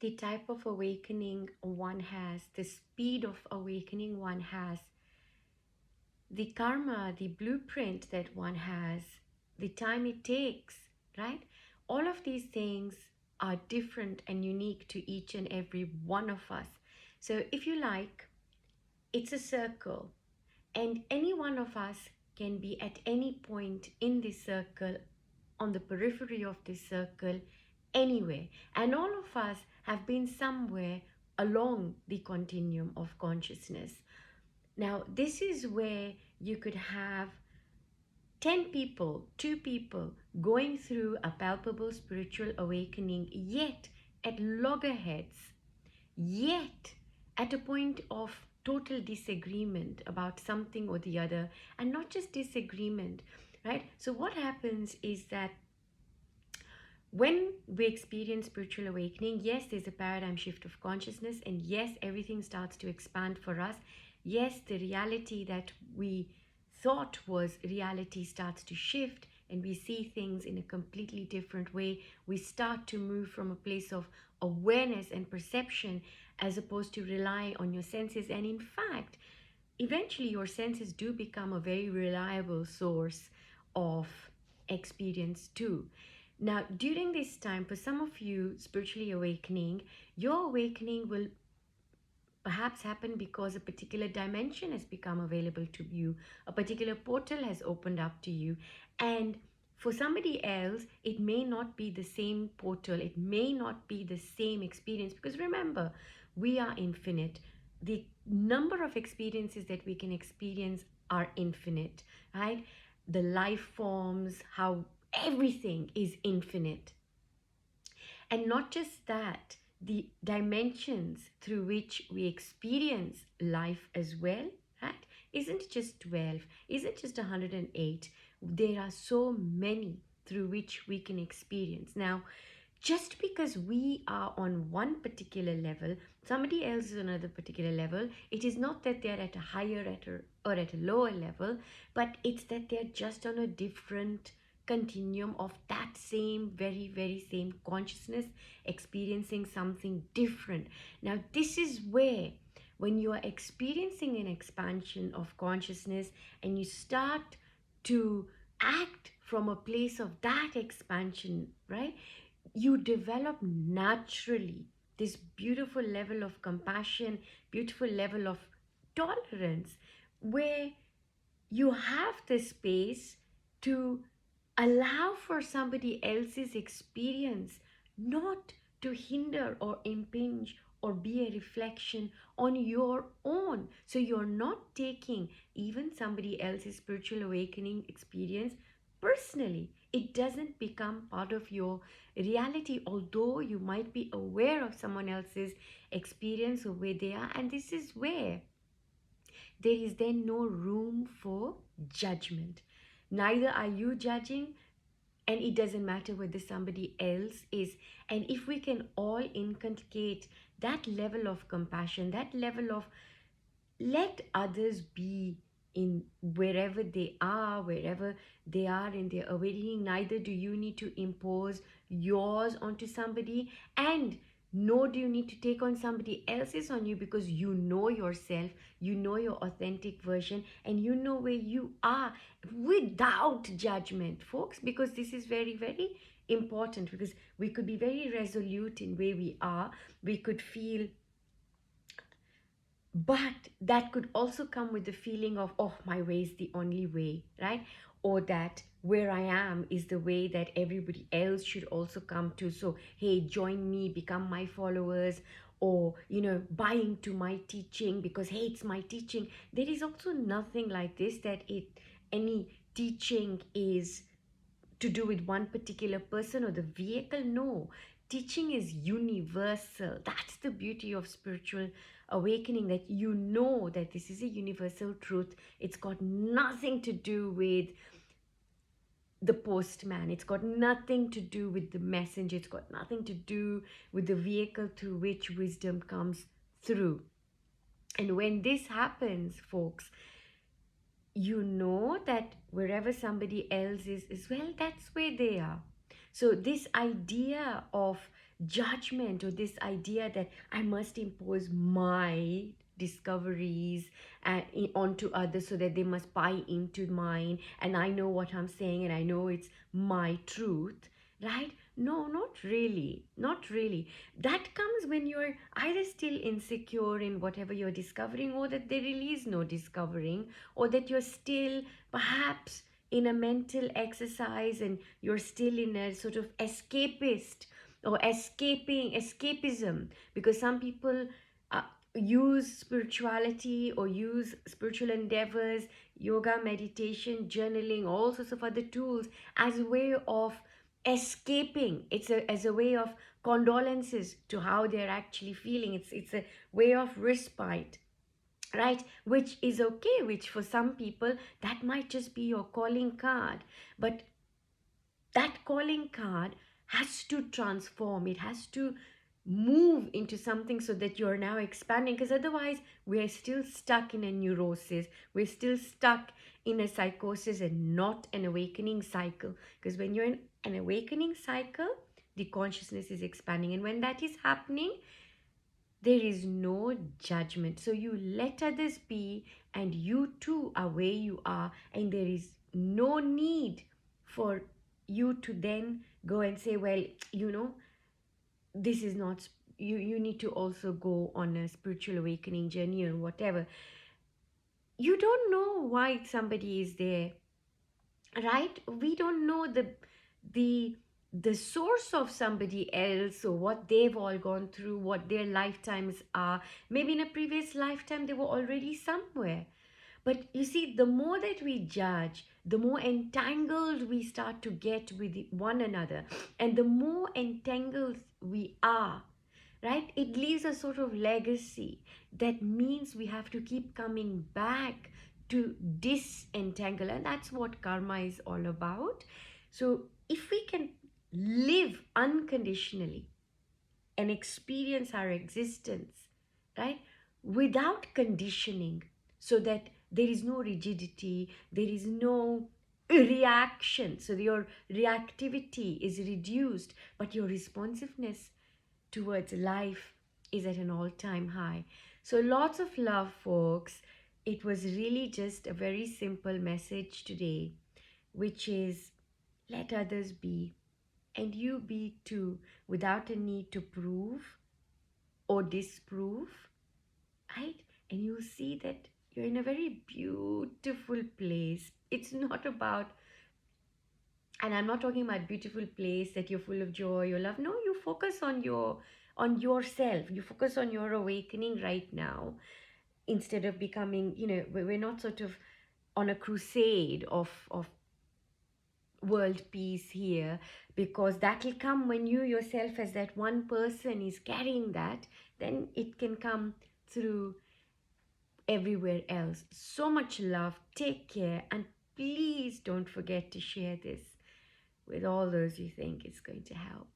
the type of awakening one has, the speed of awakening one has, the karma, the blueprint that one has, the time it takes, right? All of these things are different and unique to each and every one of us. So, if you like, it's a circle, and any one of us can be at any point in this circle, on the periphery of this circle, anywhere. And all of us have been somewhere along the continuum of consciousness. Now, this is where you could have 10 people, 2 people going through a palpable spiritual awakening, yet at loggerheads, yet at a point of total disagreement about something or the other, and not just disagreement, right? So, what happens is that when we experience spiritual awakening, yes, there's a paradigm shift of consciousness, and yes, everything starts to expand for us. Yes, the reality that we thought was reality starts to shift, and we see things in a completely different way. We start to move from a place of awareness and perception as opposed to relying on your senses. And in fact, eventually your senses do become a very reliable source of experience too. Now, during this time, for some of you spiritually awakening, your awakening will perhaps happen because a particular dimension has become available to you, a particular portal has opened up to you. And for somebody else, it may not be the same portal, it may not be the same experience, because remember, we are infinite. The number of experiences that we can experience are infinite, right? The life forms, how everything is infinite. And not just that, the dimensions through which we experience life as well, right, isn't just 12, isn't just 108. There are so many through which we can experience. Now, just because we are on one particular level, somebody else is on another particular level, it is not that they're at a higher or at a lower level, but it's that they're just on a different continuum of that same very same consciousness, experiencing something different. Now, this is where, when you are experiencing an expansion of consciousness and you start to act from a place of that expansion, right, you develop naturally this beautiful level of compassion, beautiful level of tolerance, where you have the space to allow for somebody else's experience not to hinder or impinge or be a reflection on your own. So you're not taking even somebody else's spiritual awakening experience personally. It doesn't become part of your reality, although you might be aware of someone else's experience or where they are. And this is where there is then no room for judgment. Neither are you judging, and it doesn't matter whether somebody else is. And if we can all inculcate that level of compassion, that level of let others be in wherever they are in their awakening, neither do you need to impose yours onto somebody, and nor do you need to take on somebody else's on you, because you know yourself, you know your authentic version, and you know where you are without judgment, folks, because this is very important. Because we could be very resolute in where we are, we could feel, but that could also come with the feeling of, oh, my way is the only way, right? Or that where I am is the way that everybody else should also come to. So, hey, join me, become my followers, or, buy into my teaching because, hey, it's my teaching. There is also nothing like this, that any teaching is to do with one particular person or the vehicle. No, teaching is universal. That's the beauty of spiritual awakening, that you know that this is a universal truth. It's got nothing to do with the postman, it's got nothing to do with the messenger, it's got nothing to do with the vehicle through which wisdom comes through. And when this happens, folks, you know that wherever somebody else is as well, that's where they are. So this idea of judgment, or this idea that I must impose my discoveries onto others so that they must buy into mine, and I know what I'm saying and I know it's my truth, right? No, not really. Not really. That comes when you're either still insecure in whatever you're discovering, or that there really is no discovering, or that you're still perhaps in a mental exercise and you're still in a sort of escapist or escapism, because some people uh, use spirituality or use spiritual endeavors, yoga, meditation, journaling, all sorts of other tools as a way of escaping. It's as a way of condolences to how they're actually feeling. It's a way of respite, right? Which is okay, which for some people that might just be your calling card. But that calling card has to transform, it has to move into something so that you're now expanding, because otherwise we're still stuck in a neurosis, we're still stuck in a psychosis and not an awakening cycle. Because when you're in an awakening cycle, the consciousness is expanding, and when that is happening, there is no judgment. So you let others be, and you too are where you are, and there is no need for you to then go and say, well, you know, this is not. You need to also go on a spiritual awakening journey or whatever. You don't know why somebody is there, right? We don't know the the source of somebody else, or what they've all gone through, what their lifetimes are. Maybe in a previous lifetime they were already somewhere. But you see, the more that we judge, the more entangled we start to get with one another, and the more entangled we are, right? It leaves a sort of legacy that means we have to keep coming back to disentangle, and that's what karma is all about. So if we can live unconditionally and experience our existence, right, without conditioning, so that there is no rigidity, there is no reaction, so your reactivity is reduced, but your responsiveness towards life is at an all-time high. So lots of love, folks. It was really just a very simple message today, which is, let others be, and you be too, without a need to prove or disprove, right? And you see that you're in a very beautiful place. It's not about, and I'm not talking about beautiful place that you're full of joy or love. No, you focus on yourself. You focus on your awakening right now, instead of becoming, we're not sort of on a crusade of world peace here, because that will come when you yourself as that one person is carrying that, then it can come through everywhere else. So much love, take care, and please don't forget to share this with all those you think it's going to help.